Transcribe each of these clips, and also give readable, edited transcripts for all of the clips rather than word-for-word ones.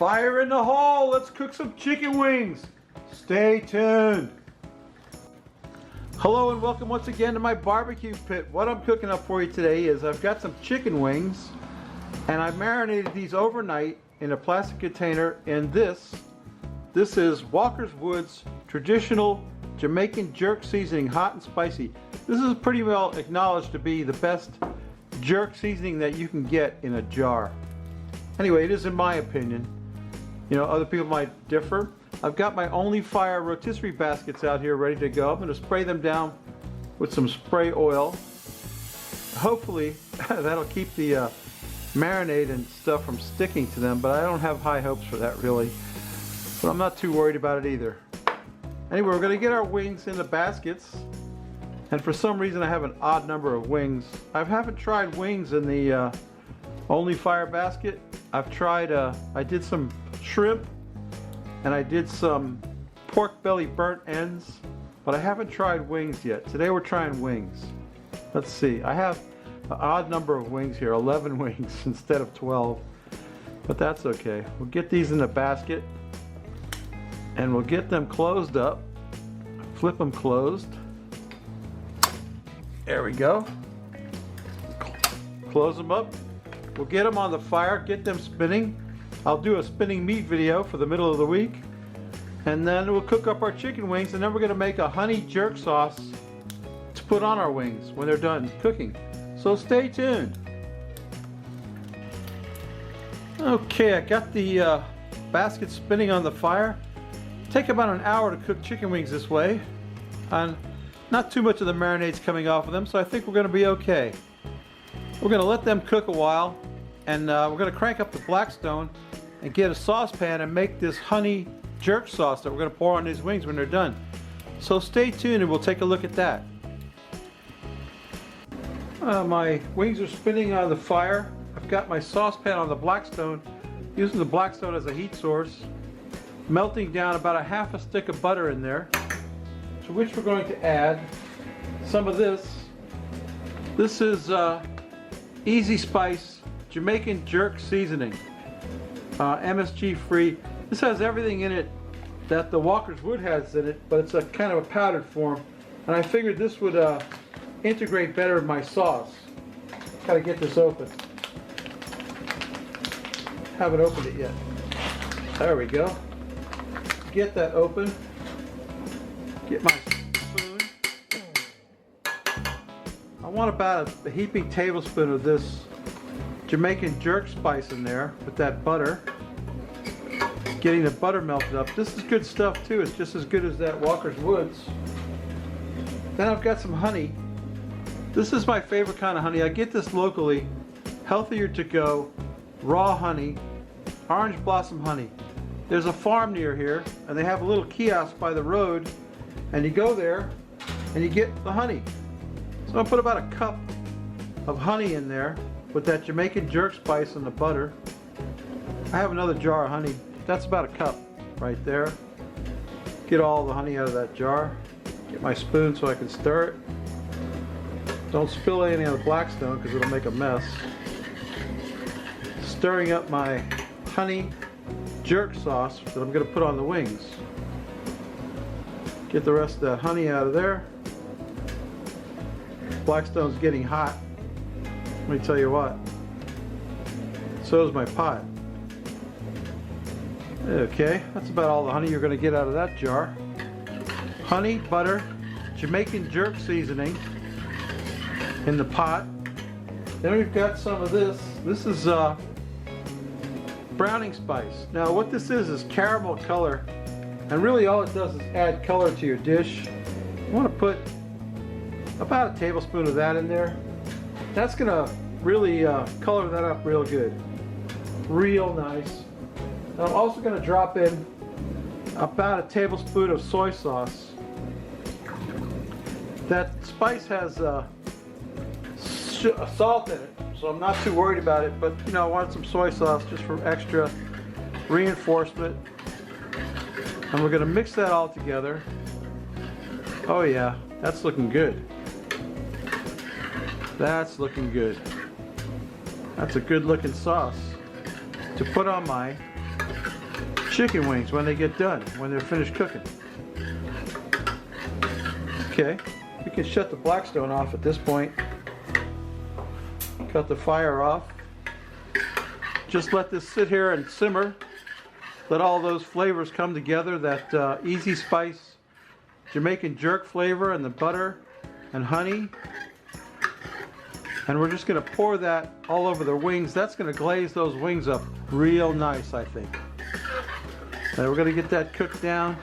Fire in the hole! Let's cook some chicken wings! Stay tuned! Hello and welcome once again to my barbecue pit. What I'm cooking up for you today is I've got some chicken wings and I marinated these overnight in a plastic container in this. This is Walker's Woods traditional Jamaican jerk seasoning, hot and spicy. This is pretty well acknowledged to be the best jerk seasoning that you can get in a jar. Anyway, it is in my opinion. You know, other people might differ. I've got my Only Fire rotisserie baskets out here ready to go. I'm going to spray them down with some spray oil. Hopefully that'll keep the marinade and stuff from sticking to them, but I don't have high hopes for that really. But I'm not too worried about it either. Anyway, we're going to get our wings in the baskets. And for some reason I have an odd number of wings. I haven't tried wings in the Only Fire basket. I've tried, I did some shrimp and I did some pork belly burnt ends, but I haven't tried wings yet. Today we're trying wings. Let's see, I have an odd number of wings here, 11 wings instead of 12, but that's okay. We'll get these in the basket and we'll get them closed up, flip them closed. There we go. Close them up. We'll get them on the fire, get them spinning. I'll do a spinning meat video for the middle of the week. And then we'll cook up our chicken wings, and then we're going to make a honey jerk sauce to put on our wings when they're done cooking. So stay tuned. Okay, I got the basket spinning on the fire. Take about an hour to cook chicken wings this way. And not too much of the marinade's coming off of them, so I think we're going to be okay. We're going to let them cook a while, and we're going to crank up the Blackstone and get a saucepan and make this honey jerk sauce that we're going to pour on these wings when they're done. So stay tuned and we'll take a look at that. My wings are spinning on the fire. I've got my saucepan on the Blackstone, using the Blackstone as a heat source, melting down about a half a stick of butter in there, to which we're going to add some of this. This is Easy Spice Jamaican jerk seasoning, MSG free. This has everything in it that the Walker's Wood has in it, but it's a kind of a powdered form, and I figured this would integrate better in my sauce. Gotta get this open. Haven't opened it yet. There we go. Get that open. Get my spoon. I want about a heaping tablespoon of this Jamaican jerk spice in there with that butter. Getting the butter melted up. This is good stuff too. It's just as good as that Walker's Woods. Then I've got some honey. This is my favorite kind of honey. I get this locally. Healthier to go. Raw honey. Orange blossom honey. There's a farm near here and they have a little kiosk by the road, and you go there and you get the honey. So I'm going to put about a cup of honey in there with that Jamaican jerk spice and the butter. I have another jar of honey. That's about a cup right there. Get all the honey out of that jar. Get my spoon so I can stir it. Don't spill any on the Blackstone because it'll make a mess. Stirring up my honey jerk sauce that I'm going to put on the wings. Get the rest of that honey out of there. Blackstone's getting hot. Let me tell you what. So is my pot. Okay, that's about all the honey you're going to get out of that jar. Honey, butter, Jamaican jerk seasoning in the pot. Then we've got some of this. This is browning spice. Now what this is caramel color, and really all it does is add color to your dish. You want to put about a tablespoon of that in there. That's going to really color that up real good. Real nice. And I'm also going to drop in about a tablespoon of soy sauce. That spice has salt in it, so I'm not too worried about it, but you know, I wanted some soy sauce just for extra reinforcement. And we're going to mix that all together. Oh yeah, that's looking good. That's looking good. That's a good looking sauce to put on my chicken wings when they get done, when they're finished cooking. Okay, we can shut the Blackstone off at this point. Cut the fire off. Just let this sit here and simmer. Let all those flavors come together, that easy spice Jamaican jerk flavor and the butter and honey. And we're just going to pour that all over the wings. That's going to glaze those wings up real nice, I think. And we're going to get that cooked down,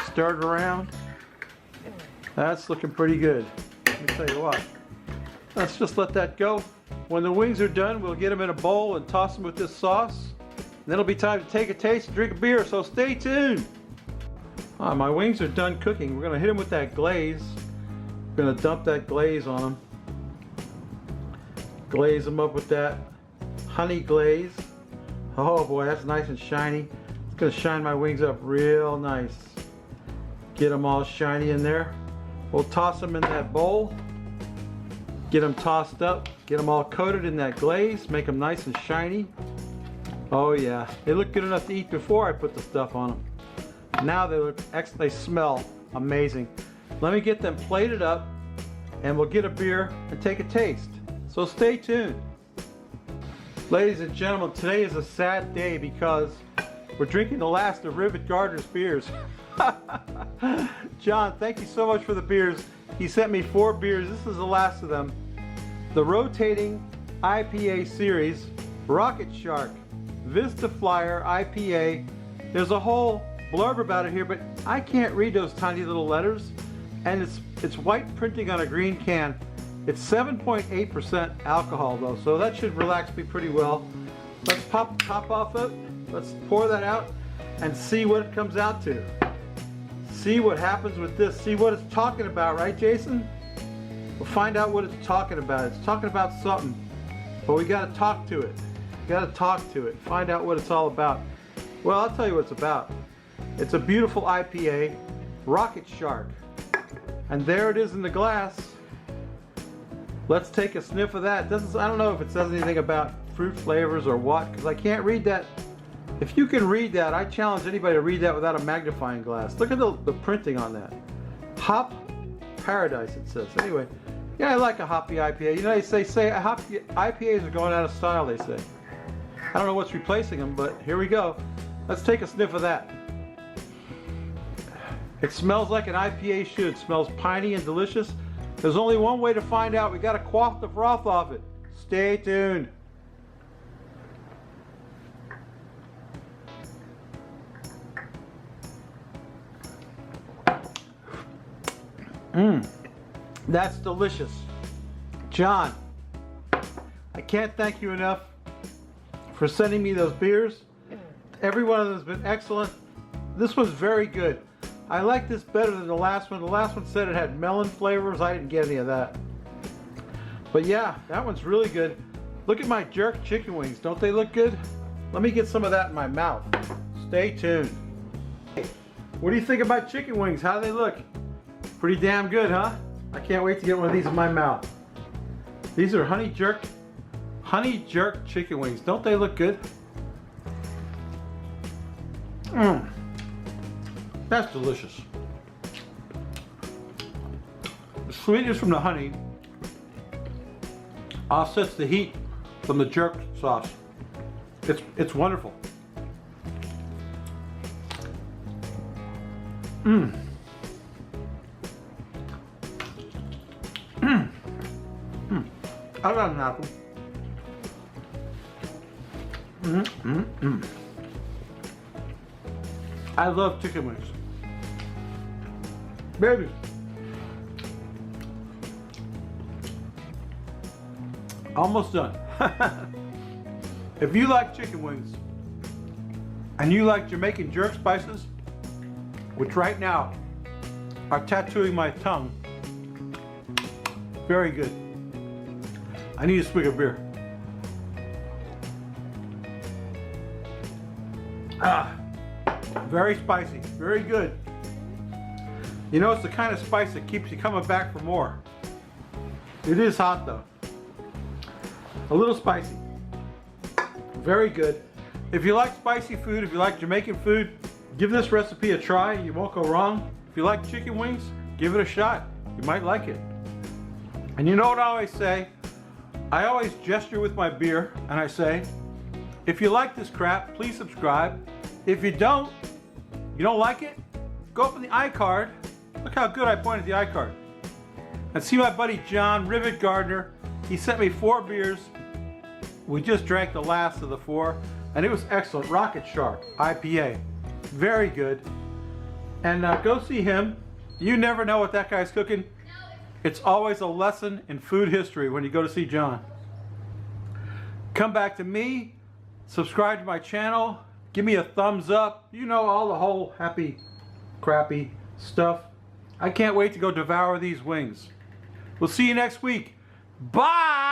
stir it around. That's looking pretty good. Let me tell you what. Let's just let that go. When the wings are done, we'll get them in a bowl and toss them with this sauce. Then it'll be time to take a taste and drink a beer, so stay tuned. My wings are done cooking. We're going to hit them with that glaze. We're going to dump that glaze on them. Glaze them up with that honey glaze. Oh boy, that's nice and shiny. It's going to shine my wings up real nice. Get them all shiny in there. We'll toss them in that bowl. Get them tossed up. Get them all coated in that glaze. Make them nice and shiny. Oh yeah, they look good enough to eat before I put the stuff on them. Now they look they smell amazing. Let me get them plated up and we'll get a beer and take a taste. So stay tuned. Ladies and gentlemen, today is a sad day because we're drinking the last of Rivet Gardner's beers. John, thank you so much for the beers. He sent me 4 beers. This is the last of them. The rotating IPA series, Rocket Shark, Vista Flyer IPA. There's a whole blurb about it here, but I can't read those tiny little letters. And it's white printing on a green can. It's 7.8% alcohol though, so that should relax me pretty well. Let's pop the top off it. Let's pour that out and see what it comes out to. See what happens with this. See what it's talking about, right, Jason? We'll find out what it's talking about. It's talking about something, but we got to talk to it. We got to talk to it. Find out what it's all about. Well, I'll tell you what it's about. It's a beautiful IPA, Rocket Shark, and there it is in the glass. Let's take a sniff of that. I don't know if it says anything about fruit flavors or what, because I can't read that. If you can read that, I challenge anybody to read that without a magnifying glass. Look at the printing on that. Hop Paradise, it says. Anyway, yeah, I like a hoppy IPA. You know, they say hoppy IPAs are going out of style, they say. I don't know what's replacing them, but here we go. Let's take a sniff of that. It smells like an IPA should. It smells piney and delicious. There's only one way to find out. We got to quaff the froth off it. Stay tuned. That's delicious. John, I can't thank you enough for sending me those beers. Every one of them has been excellent. This was very good. I like this better than the last one. The last one said it had melon flavors. I didn't get any of that. But yeah, that one's really good. Look at my jerk chicken wings. Don't they look good? Let me get some of that in my mouth. Stay tuned. Hey, what do you think about chicken wings? How do they look? Pretty damn good, huh? I can't wait to get one of these in my mouth. These are honey jerk chicken wings. Don't they look good? That's delicious. The sweetness from the honey offsets the heat from the jerk sauce. It's wonderful. I got an apple. I love chicken wings. Baby. Almost done. If you like chicken wings and you like Jamaican jerk spices, which right now are tattooing my tongue, very good. I need a swig of beer. Very spicy, very good. You know, it's the kind of spice that keeps you coming back for more. It is hot though. A little spicy. Very good. If you like spicy food, if you like Jamaican food, give this recipe a try. You won't go wrong. If you like chicken wings, give it a shot. You might like it. And you know what I always say? I always gesture with my beer and I say, if you like this crap, please subscribe. If you don't like it, go up in the iCard. Look how good I pointed the iCard. And see my buddy John, Rivet Gardner. He sent me 4 beers. We just drank the last of the 4, and it was excellent. Rocket Shark IPA. Very good. And go see him. You never know what that guy's cooking. It's always a lesson in food history when you go to see John. Come back to me. Subscribe to my channel. Give me a thumbs up. You know, all the whole happy, crappy stuff. I can't wait to go devour these wings. We'll see you next week. Bye!